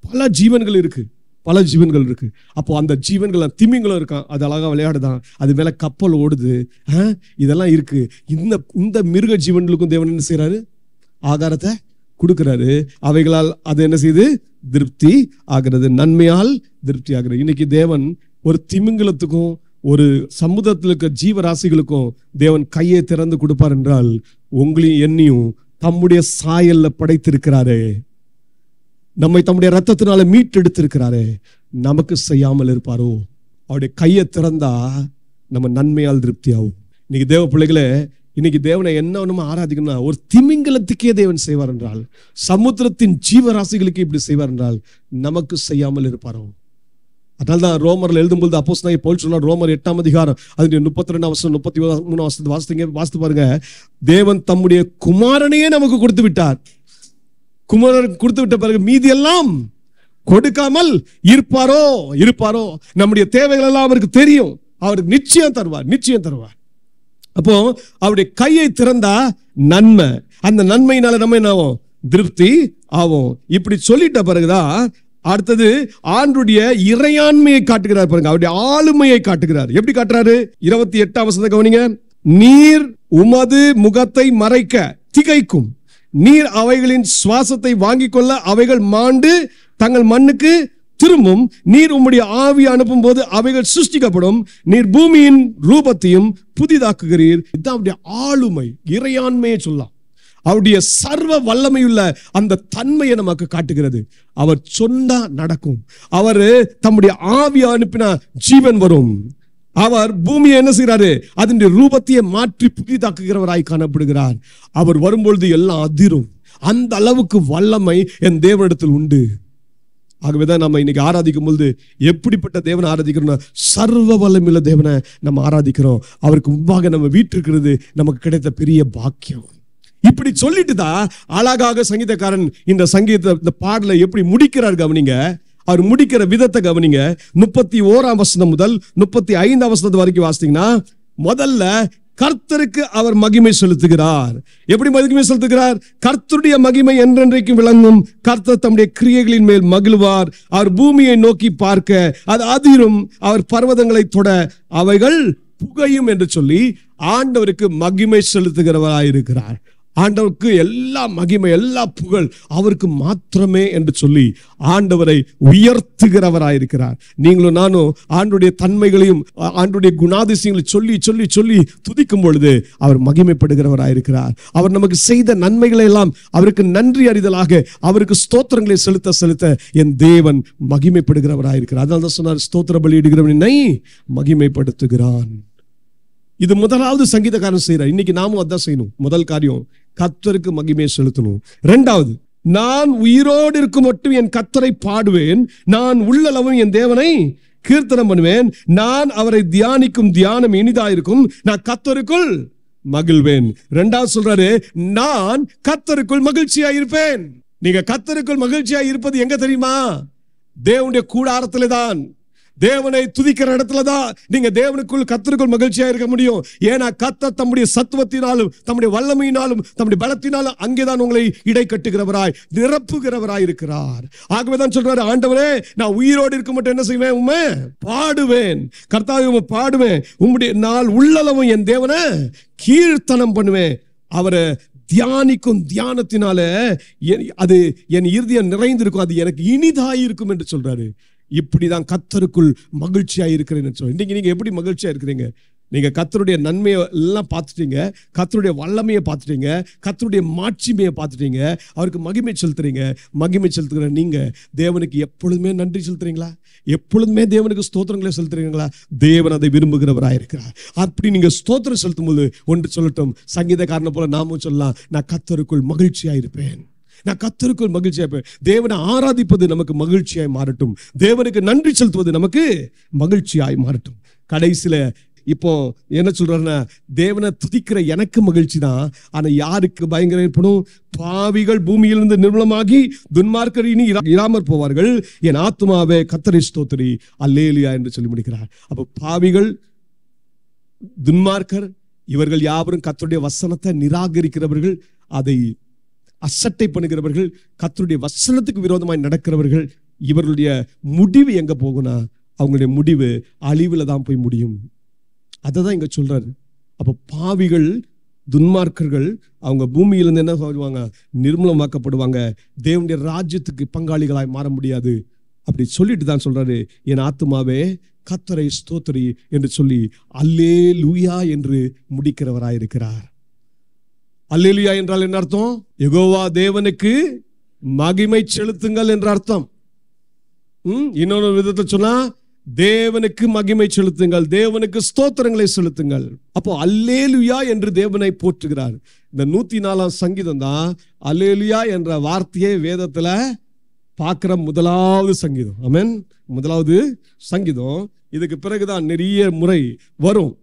பல ஜீவன்கள் இருக்கு, பல ஜீவன்கள் இருக்கு. அப்போ அந்த ஜீவன்கள் திமிங்களும் இருக்கான், அது அழகா விளையாடுதான், அது மேல கப்பல் ஓடுது, இதெல்லாம் இருக்கு. இந்த மிருக ஜீவன்களுக்கும் தேவன் என்ன செய்யறாரு? ஆகாரத்தை கொடுக்கிறாரு. அவைகளால் அது என்ன செய்யுது? திருப்தி ஆகிறது, நன்மையால் திருப்தி ஆகிறது. இன்னைக்கு தேவன் ஒரு திமிங்கலத்துக்கும் ஒரு சமுதிரத்தில் இருக்க ஜீவராசிகளுக்கும் தேவன் கையை திறந்து கொடுப்பார் என்றால், உங்களையும் என்னையும் தம்முடைய சாயல்ல படைத்திருக்கிறாரே, நம்மை தம்முடைய ரத்தத்தினால மீட்டெடுத்திருக்கிறாரே, நமக்கு செய்யாமல் இருப்பாரோ? அவருடைய கையை திறந்தா நம்ம நன்மையால் திருப்தி ஆகும். இன்னைக்கு தேவ பிள்ளைகளே, இன்னைக்கு தேவனை என்ன ஒண்ணுமா ஆராதிக்கணும்னா, ஒரு திமிங்கலத்துக்கே தேவன் செய்வார் என்றால், சமுத்திரத்தின் ஜீவராசிகளுக்கு இப்படி செய்வார் என்றால், நமக்கு செய்யாமல் இருப்பாரோ? அதனால்தான் ரோமர்ல எழுதும்போது அப்போஸ்தலனாகிய பவுல் சொன்னார், ரோமர் 8ஆம் அதிகாரம் அதனுடைய 32ஆம் வசனம் 33ஆம் வசனத்தை வாசித்து பாருங்க. தேவன் தம்முடைய குமாரனையே நமக்கு கொடுத்து விட்டார். குமாரன் கொடுத்து விட்ட பிறகு மீதி எல்லாம் கொடுக்காமல் இருப்பாரோ? நம்முடைய தேவைகள் எல்லாம் அவருக்கு தெரியும், அவருக்கு நிச்சயம் தருவார். அப்போ அவருடைய கையை திறந்தா நன்மை, அந்த நன்மையினால நம்ம என்ன ஆகும்? திருப்தி ஆகும். இப்படி சொல்லிட்ட பிறகுதான் அடுத்தது ஆண்டுடைய இறையாண்மையை காட்டுகிறார். பாருங்க, அவருடைய ஆளுமையை காட்டுகிறார். எப்படி காட்டுறாரு? 28ஆம் வசனத்தை கவனிங்க. நீர் உமது முகத்தை மறைக்க திகைக்கும், நீர் அவைகளின் சுவாசத்தை வாங்கிக் கொள்ள அவைகள் மாண்டு தங்கள் மண்ணுக்கு திரும்பும், நீர் உம்முடைய ஆவி அனுப்பும் போது அவைகள் சிருஷ்டிக்கப்படும், நீர் பூமியின் ரூபத்தையும் புதிதாக்குகிறீர். இதுதான் அவருடைய ஆளுமை, இறையாண்மையை சொல்லலாம். அவருடைய சர்வ வல்லமையுள்ள அந்த தன்மையை நமக்கு காட்டுகிறது. அவர் சொன்னா நடக்கும். அவர் தம்முடைய ஆவி அனுப்பினா ஜீவன் வரும். அவர் பூமியை என்ன செய்யறாரு? அதனுடைய ரூபத்தையே மாற்றி புதிதாக்குகிறவராய் காணப்படுகிறார். அவர் வரும்பொழுது எல்லாம் அதிரும். அந்த அளவுக்கு வல்லமை என் தேவனிடத்தில் உண்டு. ஆகவேதான் நம்ம இன்னைக்கு ஆராதிக்கும் பொழுது எப்படிப்பட்ட தேவனை ஆராதிக்கிறோம்? சர்வ வல்லமையுள்ள தேவனை நம்ம ஆராதிக்கிறோம். அவருக்கு முன்பாக நம்ம வீட்டிருக்கிறது நமக்கு கிடைத்த பெரிய பாக்கியம். இப்படி சொல்லிட்டு தான் அழகாக சங்கீதக்காரன் இந்த சங்கீத பாடலை எப்படி முடிக்கிறார் கவனிங்க. அவர் முடிக்கிற விதத்தை கவனிங்க. 31ஆம் வசனம் முதல் 35ஆம் வசனம் வரைக்கும் வாசித்தீங்கன்னா, முதல்ல கர்த்தருக்கு அவர் மகிமை செலுத்துகிறார். எப்படி மகிமை செலுத்துகிறார்? கர்த்தருடைய மகிமை என்றென்றைக்கும் விளங்கும், கர்த்தர் தம்முடைய கிரியைகளின் மேல் மகிழ்வார், அவர் பூமியை நோக்கி பார்க்க அது அதிரும், அவர் பர்வதங்களை தொட அவைகள் புகையும் என்று சொல்லி ஆண்டவருக்கு மகிமை செலுத்துகிறவராயிருக்கிறார். ஆண்டவருக்கு எல்லா மகிமை, எல்லா புகழ் அவருக்கு மாத்திரமே என்று சொல்லி ஆண்டவரை உயர்த்துகிறவராயிருக்கிறார். நீங்களும் நானும் ஆண்டுடைய தன்மைகளையும் ஆண்டுடைய குணாதிசயங்களையும் சொல்லி சொல்லி சொல்லி துதிக்கும் பொழுது அவர் மகிமைப்படுகிறவராயிருக்கிறார். அவர் நமக்கு செய்த நன்மைகளை எல்லாம் அவருக்கு நன்றி அறிதலாக அவருக்கு ஸ்தோத்திரங்களை செலுத்த செலுத்த என் தேவன் மகிமைப்படுகிறவராயிருக்கிறார். அதனால தான் சொன்னார், ஸ்தோத்திர பலியிடுகிறவன் என்னை மகிமைப்படுத்துகிறான். இது முதலாவது சங்கீதக்காரன் செய்யறார். இன்னைக்கு நாமும் அதான் செய்யணும். முதல் காரியம், கர்த்தருக்கு மகிமையை செலுத்தணும். இரண்டாவது, நான் உயிரோடு இருக்கும் மட்டும் என் கர்த்தரை பாடுவேன், நான் உள்ளளவும் என் தேவனை கீர்த்தனம் பண்ணுவேன், நான் அவரை தியானிக்கும் தியானம் இனிதாயிருக்கும், நான் கர்த்தருக்குள் மகிழ்வேன். இரண்டாவது சொல்றாரு, நான் கர்த்தருக்குள் மகிழ்ச்சியா இருப்பேன். நீங்க கர்த்தருக்குள் மகிழ்ச்சியா இருப்பது எங்க தெரியுமா? தேவனுடைய கூடாரத்திலே தான். தேவனை துதிக்கிற இடத்துல தான் நீங்க தேவனுக்குள் கர்த்தருக்குள் மகிழ்ச்சியா இருக்க முடியும். ஏன்னா கர்த்தர் தம்முடைய சத்துவத்தினாலும் தம்முடைய வல்லமையினாலும் தம்முடைய பலத்தினாலும் அங்கேதான் உங்களை இடை கட்டுகிறவராய் நிரப்புகிறவராய் இருக்கிறார். ஆகவேதான் சொல்றாரு, ஆண்டவரே நான் உயிரோடு இருக்க மட்டும் என்ன செய்வேன்? உம்மை பாடுவேன், கர்த்தாவே உம்மை பாடுவேன், உம்முடைய நாள் உள்ளளவும் என் தேவனை கீர்த்தனம் பண்ணுவேன், அவரை தியானிக்கும் தியானத்தினால அது என் இருதயம் நிறைந்திருக்கும், அது எனக்கு இனிதாயிருக்கும் என்று சொல்றாரு. இப்படிதான் கர்த்தருக்குள் மகிழ்ச்சியா இருக்கிறேன்னு சொல்றேன். இன்னைக்கு நீங்க எப்படி மகிழ்ச்சியா இருக்கிறீங்க? நீங்க கர்த்தருடைய நன்மையை எல்லாம் பார்த்துட்டீங்க, கர்த்தருடைய வல்லமையை பார்த்துட்டீங்க, கர்த்தருடைய மாட்சிமையை பார்த்துட்டீங்க, அவருக்கு மகிமை செலுத்துறீங்க. மகிமை செலுத்துகிற நீங்க தேவனுக்கு எப்பொழுதுமே நன்றி செலுத்துறீங்களா? எப்பொழுதுமே தேவனுக்கு ஸ்தோத்திரங்களை செலுத்துறீங்களா? தேவன் அதை விரும்புகிறவராயிருக்கிறார். அப்படி நீங்க ஸ்தோத்திரம் செலுத்தும் போது ஒன்று சொல்லட்டும், சங்கீதக்காரனை போல நாமும் சொல்லலாம், நான் கர்த்தருக்குள் மகிழ்ச்சியா இருப்பேன். நான் கர்த்தருக்குள் மகிழ்ச்சியா இருப்பேன். தேவனை ஆராதிப்பது நமக்கு மகிழ்ச்சியாய் மாறட்டும். தேவனுக்கு நன்றி செலுத்துவது நமக்கு மகிழ்ச்சியாய் மாறட்டும். கடைசியில இப்போ என்ன சொல்றாருன்னா, தேவனை துதிக்கிற எனக்கு மகிழ்ச்சி தான். ஆனா யாருக்கு பயங்கர ஏற்படும்? பாவிகள் பூமியிலிருந்து நிர்மலமாகி துன்மார்க்கர் இனி இராமற் போவார்கள். என் ஆத்துமாவே கர்த்தரை ஸ்தோத்திரி, அல்லேலூயா என்று சொல்லி முடிக்கிறார். அப்ப பாவிகள், துன்மார்க்கர் இவர்கள் யாவரும் கர்த்தருடைய வசனத்தை நிராகரிக்கிறவர்கள், அதை அசட்டை பண்ணுகிறவர்கள், கர்த்தருடைய வசனத்துக்கு விரோதமாய் நடக்கிறவர்கள். இவர்களுடைய முடிவு எங்க போகும்னா, அவங்களுடைய முடிவு அழிவுல தான் போய் முடியும். அதை தான் இங்க சொல்றாரு. அப்ப பாவிகள், துன்மார்க்கர்கள் அவங்க பூமியிலிருந்து என்ன சொல்லுவாங்க? நிர்மூலமாக்கப்படுவாங்க. தேவனுடைய ராஜ்யத்துக்கு பங்காளிகளாய் மாற முடியாது. அப்படி சொல்லிட்டு தான் சொல்றாரு, என் ஆத்துமாவே கர்த்தரை ஸ்தோத்திரி என்று சொல்லி அல்லேலூயா என்று முடிக்கிறவராயிருக்கிறார். அல்லேலூயா என்றால் என்ன அர்த்தம்? யெகோவா தேவனுக்கு மகிமை செலுத்துங்கள் என்ற அர்த்தம். இன்னொரு விதத்தை சொன்னா, தேவனுக்கு மகிமை செலுத்துங்கள், தேவனுக்கு ஸ்தோத்திரங்களை செலுத்துங்கள். அப்போ அல்லேலூயா என்று தேவனை போற்றுகிறார். இந்த 104ஆம் சங்கீதம் தான் அல்லேலூயா என்ற வார்த்தையை வேதத்துல பார்க்கிற முதலாவது சங்கீதம். ஆமென். முதலாவது சங்கீதம். இதுக்கு பிறகுதான் நிறைய முறை வரும்.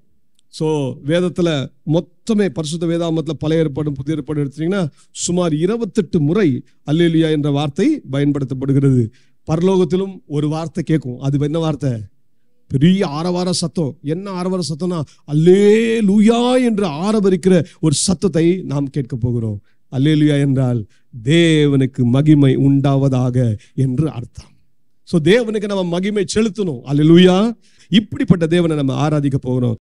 ஸோ வேதத்துல மொத்தமே பரிசுத்த வேதாகமத்தில் பழைய ஏற்பாடு புதிய ஏற்பாடு எடுத்தீங்கன்னா சுமார் 28 முறை அல்லேலூயா என்ற வார்த்தை பயன்படுத்தப்படுகிறது. பரலோகத்திலும் ஒரு வார்த்தை கேட்கும். அது என்ன வார்த்தை? பெரிய ஆரவார சத்தம். என்ன ஆரவார சத்தம்னா, அல்லேலூயா என்று ஆரவரிக்கிற ஒரு சத்தத்தை நாம் கேட்க போகிறோம். அல்லேலூயா என்றால் தேவனுக்கு மகிமை உண்டாவதாக என்று அர்த்தம். ஸோ தேவனுக்கு நம்ம மகிமை செலுத்தணும். அல்லேலூயா. இப்படிப்பட்ட தேவனை நம்ம ஆராதிக்க போகிறோம்.